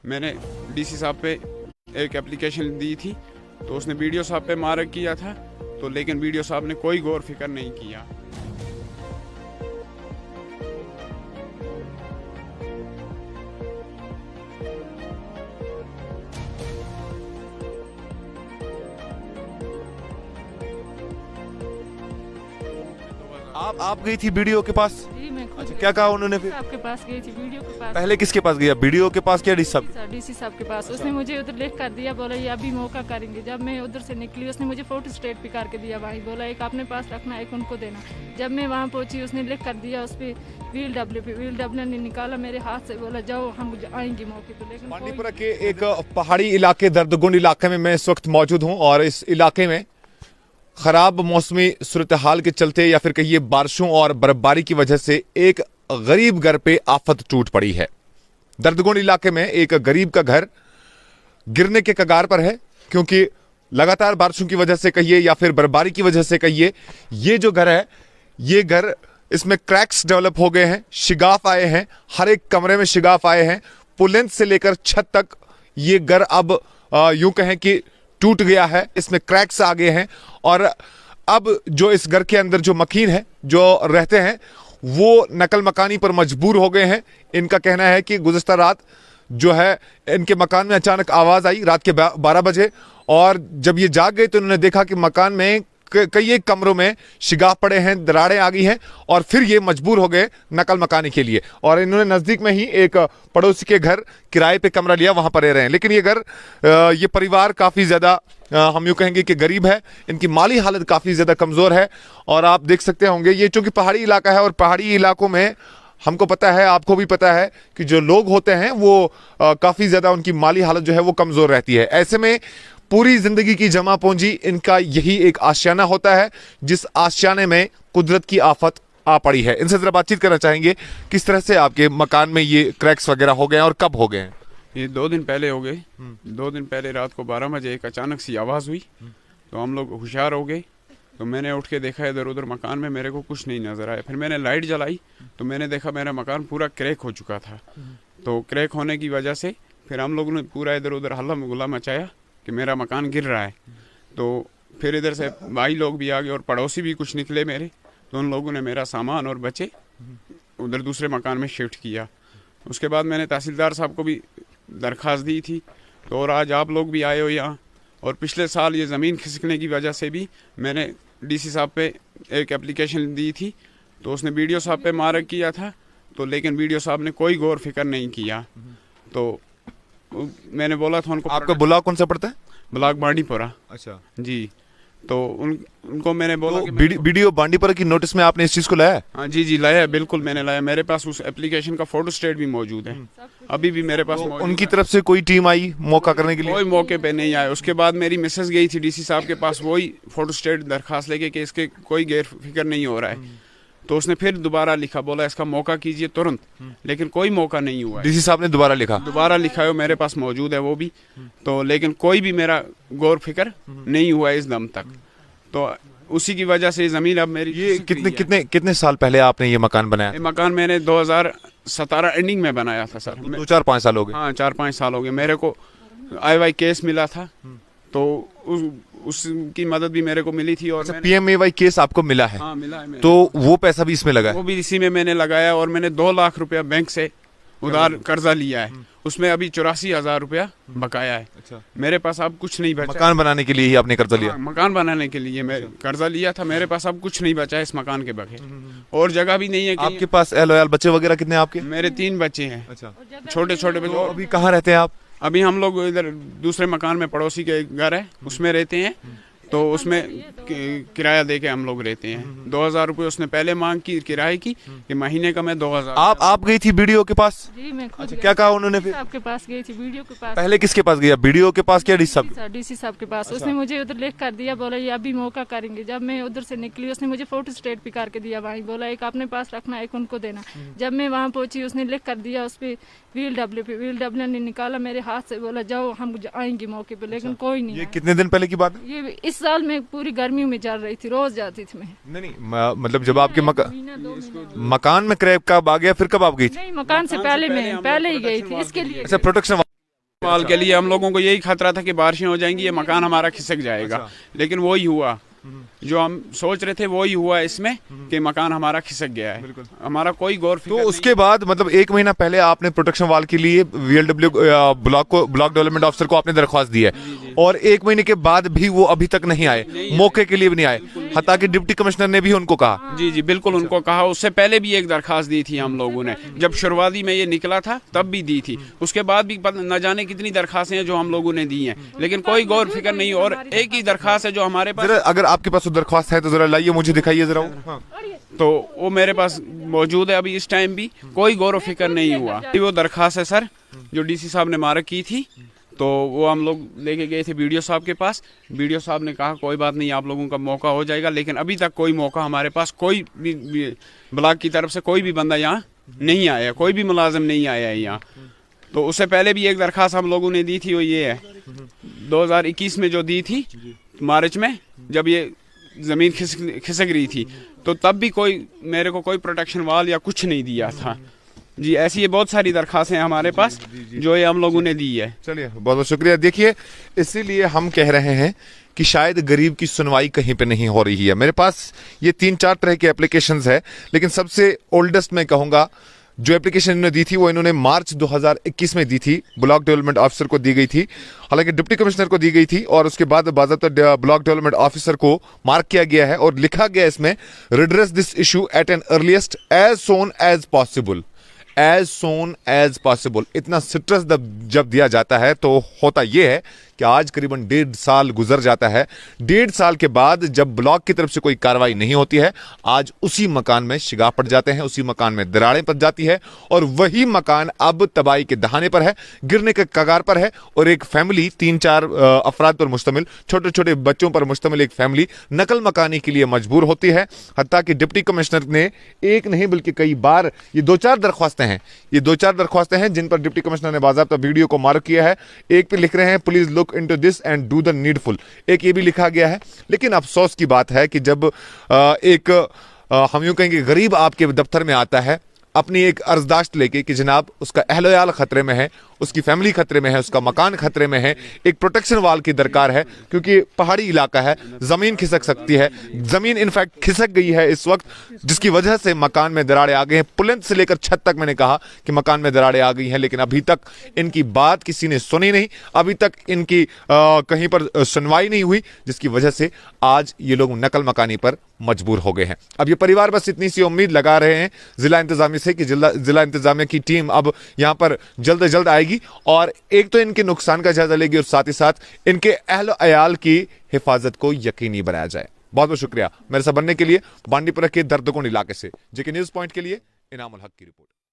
मैंने डीसी साहब पे एक एप्लीकेशन दी थी, तो उसने वीडियो साहब पे मार्क किया था, तो लेकिन वीडियो साहब ने कोई गौर फिक्र नहीं किया। आप गई थी वीडियो के पास? जी मैं खुद अच्छा, क्या कहा उन्होंने फिर? आपके पास गई थी, वीडियो के पास। पहले किसके पास गया? वीडियो के पास क्या डीसी साहब? डीसी साहब के पास। उसने मुझे उधर लिख कर दिया, बोला ये अभी मौका करेंगे। जब मैं उधर से निकली उसने मुझे फोटो स्टेट भी करके दिया भाई, बोला एक अपने पास रखना, एक उनको देना। जब मैं वहाँ पहुँची उसने लिख कर दिया उस पर VLW ने निकाला मेरे हाथ से, बोला जाओ हम आएंगे मौके पर। लेकिन बांडीपुरा के एक पहाड़ी इलाके, दर्दगुंड इलाके में मैं इस वक्त मौजूद हूँ और इस इलाके में खराब मौसमी सूरत हाल के चलते या फिर कहिए बारिशों और बर्फबारी की वजह से एक गरीब घर पे आफत टूट पड़ी है। दर्दगुंड इलाके में एक गरीब का घर गिरने के कगार पर है, क्योंकि लगातार बारिशों की वजह से कहिए या फिर बर्फबारी की वजह से कहिए, ये जो घर है, ये घर, इसमें क्रैक्स डेवलप हो गए हैं, शिगाफ आए हैं, हर एक कमरे में शिगाफ आए हैं। पुलिंथ से लेकर छत तक ये घर अब यूं कहें कि टूट गया है, इसमें क्रैक्स आ गए हैं। और अब जो इस घर के अंदर जो मकीन है, जो रहते हैं, वो नकल मकानी पर मजबूर हो गए हैं। इनका कहना है कि गुज़िश्ता रात जो है इनके मकान में अचानक आवाज आई रात के 12 बजे, और जब ये जाग गए तो इन्होंने देखा कि मकान में कई एक कमरों में शिगाफ पड़े हैं, दरारें आ गई हैं, और फिर ये मजबूर हो गए नकल मकानी के लिए। और इन्होंने नजदीक में ही एक पड़ोसी के घर किराए पे कमरा लिया, वहां पर रह रहे हैं। लेकिन ये घर, ये परिवार काफी ज्यादा, हम यूं कहेंगे कि गरीब है, इनकी माली हालत काफी ज्यादा कमजोर है। और आप देख सकते होंगे, ये चूंकि पहाड़ी इलाका है और पहाड़ी इलाकों में हमको पता है, आपको भी पता है कि जो लोग होते हैं वो काफी ज्यादा, उनकी माली हालत जो है वो कमजोर रहती है। ऐसे में पूरी जिंदगी की जमा पूंजी, इनका यही एक आशियाना होता है, जिस आशियाने में कुदरत की आफत आ पड़ी है। इनसे जरा बातचीत करना चाहेंगे, किस तरह से आपके मकान में ये क्रैक्स वगैरह हो गए हैं और कब हो गए हैं? ये 2 दिन पहले हो गए। 2 दिन पहले रात को 12 बजे एक अचानक सी आवाज़ हुई, तो हम लोग होशियार हो गए। तो मैंने उठ के देखा इधर उधर मकान में, मेरे को कुछ नहीं नज़र आया। फिर मैंने लाइट जलाई तो मैंने देखा मेरा मकान पूरा क्रैक हो चुका था। तो क्रैक होने की वजह से फिर हम लोगों ने पूरा इधर उधर हल्ला गुल्ला मचाया कि मेरा मकान गिर रहा है। तो फिर इधर से भाई लोग भी आ गए और पड़ोसी भी कुछ निकले मेरे, तो उन लोगों ने मेरा सामान और बच्चे उधर दूसरे मकान में शिफ्ट किया। उसके बाद मैंने तहसीलदार साहब को भी दरख्वास्त दी थी, तो और आज आप लोग भी आए हो यहाँ। और पिछले साल ये ज़मीन खिसकने की वजह से भी मैंने डीसी साहब पे एक एप्लीकेशन दी थी, तो उसने वीडियो साहब पे मार्क किया था, तो लेकिन वीडियो साहब ने कोई गौर फिक्र नहीं किया। तो मैंने बोला था उनको। आपका ब्लॉक कौन सा पड़ता है? ब्लॉक बांडीपुरा। अच्छा जी। तो उनको मैंने बोला कि वीडियो बांडीपुरा की नोटिस में आपने इस चीज को लाया? हाँ जी लाया है, बिल्कुल मैंने लाया। मेरे पास उस एप्लीकेशन का फोटो स्टेट भी मौजूद है, अभी भी मेरे पास मौजूद। उनकी तरफ से कोई टीम आई मौका करने के लिए? कोई मौके पे नहीं आया। उसके बाद मेरी मिसेस गई थी डीसी साहब के पास, वही फोटो स्टेट दरखास्त लेके कि इसके कोई गैर फिक्र नहीं हो रहा है। तो उसने फिर दोबारा लिखा, बोला इसका मौका कीजिए तुरंत, लेकिन कोई मौका नहीं हुआ। डीसी साहब ने दोबारा लिखा है, मेरे पास मौजूद है वो भी। तो लेकिन कोई भी मेरा गौर फिक्र नहीं हुआ इस दम तक। तो उसी की वजह से जमीन अब मेरी। ये कितने साल पहले आपने ये मकान बनाया? ये मकान मैंने 2017 एंडिंग में बनाया था सर। 4-5 साल हो गए? हाँ 4-5 साल हो गए। मेरे को IY केस मिला था, तो उसकी मदद भी मेरे को मिली थी। और PMAY केस आपको मिला है? हाँ मिला है। तो वो पैसा भी इसमें लगा है? वो भी इसी में मैंने लगाया, और मैंने 2 लाख रुपया बैंक से उधार कर्जा लिया है। उसमें अभी 84,000 रुपया बकाया है। अच्छा। मेरे पास अब कुछ नहीं बचा। मकान बनाने के लिए ही आपने कर्जा लिया? मकान बनाने के लिए मैं कर्जा लिया था। मेरे पास अब कुछ नहीं बचा है इस मकान के बगैर, और जगह भी नहीं है। आपके पास एल बच्चे वगैरह कितने आपके? मेरे 3 बच्चे हैं। अच्छा। छोटे छोटे बच्चे। अभी कहाँ रहते हैं आप? अभी हम लोग इधर दूसरे मकान में, पड़ोसी के घर है उसमें रहते हैं। तो उसमें किराया दे के हम लोग रहते हैं। 2,000 रुपये उसने पहले मांग की किराए की, कि महीने का मैं 2,000। आप गई थी वीडियो के पास? जी मैं खुद। अच्छा, क्या कहा उन्होंने फिर? आपके पास गई थी, वीडियो के पास। पहले किसके पास गया? वीडियो के पास क्या डीसी साहब के पास। उसने मुझे उधर लिख कर दिया, बोला ये अभी मौका करेंगे। जब मैं उधर से निकली उसने मुझे फोटो स्टेट भी करके दिया भाई, बोला एक अपने पास रखना, एक उनको देना। जब मैं वहाँ पहुँची उसने लिख कर दिया उस पर VLW ने निकाला मेरे हाथ से, बोला जाओ हम आएंगे मौके पे। लेकिन कोई नहीं। ये कितने दिन पहले की बात है? ये इस साल में पूरी गर्मियों में चल रही थी, रोज जाती थी मैं। नहीं, मतलब जब आपके मकान में क्रैक कब आ गया, फिर कब आप गई थी? नहीं, मकान से पहले ही गई थी इसके लिए। अच्छा, प्रोटेक्शन माल के लिए हम लोगों को यही खतरा था कि बारिशें हो जाएंगी, ये मकान हमारा खिसक जाएगा, लेकिन वही हुआ जो हम सोच रहे थे, वही हुआ इसमें कि मकान हमारा खिसक गया है। हमारा कोई गौर फिक्र तो उसके बाद मतलब 1 महीना पहले आपने प्रोटेक्शन वाल के लिए VLW ब्लॉक डेवलपमेंट ऑफिसर को आपने दरख्वास्त दी है, और 1 महीने के बाद भी वो अभी तक नहीं आए, मौके के लिए भी नहीं आए, हालांकि डिप्टी कमिश्नर ने भी उनको कहा। जी जी बिल्कुल उनको कहा। उससे पहले भी एक दरखास्त दी थी हम लोगों ने, जब शुरुआती में ये निकला था तब भी दी थी, उसके बाद भी न जाने कितनी दरखास्तें हैं जो हम लोगों ने दी हैं, लेकिन कोई गौर फिक्र नहीं। और एक ही दरखास्त है जो हमारे पास, अगर आपके पास दरख्वास्त है तो जरा लाइए, मुझे दिखाइए जरा। तो वो मेरे पास मौजूद है। अभी इस टाइम भी कोई गौर फिक्र नहीं हुआ। वो दरखास्त है सर जो DC साहब ने मार्क की थी, तो वो हम लोग लेके गए थे BDO साहब के पास। BDO साहब ने कहा कोई बात नहीं, आप लोगों का मौका हो जाएगा, लेकिन अभी तक कोई मौका हमारे पास, कोई भी ब्लॉक की तरफ से कोई भी बंदा यहाँ नहीं आया, कोई भी मुलाजिम नहीं आया है यहाँ। तो उससे पहले भी एक दरखास्त हम लोगों ने दी थी, वो ये है 2021 में जो दी थी मार्च में, जब ये ज़मीन खिसक रही थी, तो तब भी मेरे को कोई प्रोटेक्शन वाल या कुछ नहीं दिया था जी। ऐसी ये बहुत सारी दरखास्तें हैं हमारे पास जो ये हम लोगों ने दी है। चलिए बहुत बहुत शुक्रिया। देखिए, इसीलिए हम कह रहे हैं कि शायद गरीब की सुनवाई कहीं पे नहीं हो रही है। मेरे पास ये 3-4 तरह के एप्लीकेशंस है, लेकिन सबसे ओल्डेस्ट मैं कहूँगा जो एप्लीकेशन इन्होंने दी थी वो इन्होंने मार्च 2021 में दी थी, ब्लॉक डेवलपमेंट ऑफिसर को दी गई थी, हालांकि डिप्टी कमिश्नर को दी गई थी, और उसके बाद बाज़ाब्ता ब्लॉक डेवलपमेंट ऑफिसर को मार्क किया गया है और लिखा गया इसमें, redress this issue at an earliest as soon as possible. As soon as possible, इतना सिट्रस जब दिया जाता है तो होता यह है कि आज करीबन 1.5 साल गुजर जाता है। 1.5 साल के बाद जब ब्लॉक की तरफ से कोई कार्रवाई नहीं होती है, आज उसी मकान में शिगाफ पड़ जाते हैं, उसी मकान में दरारें पड़ जाती है, और वही मकान अब तबाही के दहाने पर है, गिरने के कगार पर है, और एक फैमिली 3-4 अफराद पर मुश्तमिल, छोटे छोटे बच्चों पर मुश्तमिल एक फैमिली नकल मकानी के लिए मजबूर होती है। हत्ता कि डिप्टी कमिश्नर ने एक नहीं बल्कि कई बार, ये 2-4 दरख्वास्तें हैं, ये 2-4 दरख्वास्तें हैं जिन पर डिप्टी कमिश्नर ने बाज़ाब्ता वीडियो को मार्क किया है। एक पे लिख रहे हैं please look into this and do the needful, एक ये भी लिखा गया है। लेकिन अफसोस की बात है कि जब हम यूं कहेंगे गरीब आपके दफ्तर में आता है अपनी एक अर्जदाश्त लेके कि जनाब उसका अहल-ओ-याल खतरे में है, उसकी फैमिली खतरे में है, उसका मकान खतरे में है, एक प्रोटेक्शन वाल की दरकार है, क्योंकि पहाड़ी इलाका है, जमीन खिसक सकती है। जमीन इनफैक्ट खिसक गई है इस वक्त, जिसकी वजह से मकान में दरारें आ गई हैं। पुलिंथ से लेकर छत तक मैंने कहा कि मकान में दरारें आ गई हैं, लेकिन अभी तक इनकी बात किसी ने सुनी नहीं, अभी तक इनकी कहीं पर सुनवाई नहीं हुई, जिसकी वजह से आज ये लोग नकल मकानी पर मजबूर हो गए हैं। अब ये परिवार बस इतनी सी उम्मीद लगा रहे हैं जिला इंतजामिया से कि जिला इंतजामिया की टीम अब यहाँ पर जल्द से जल्द आएगी और एक तो इनके नुकसान का जायजा लेगी और साथ ही साथ इनके अहल अयाल की हिफाजत को यकीनी बनाया जाए। बहुत बहुत शुक्रिया मेरे साथ बनने के लिए। बांडीपुरा के दर्दकुंड इलाके से JK न्यूज़ पॉइंट के लिए इनामुल हक की रिपोर्ट।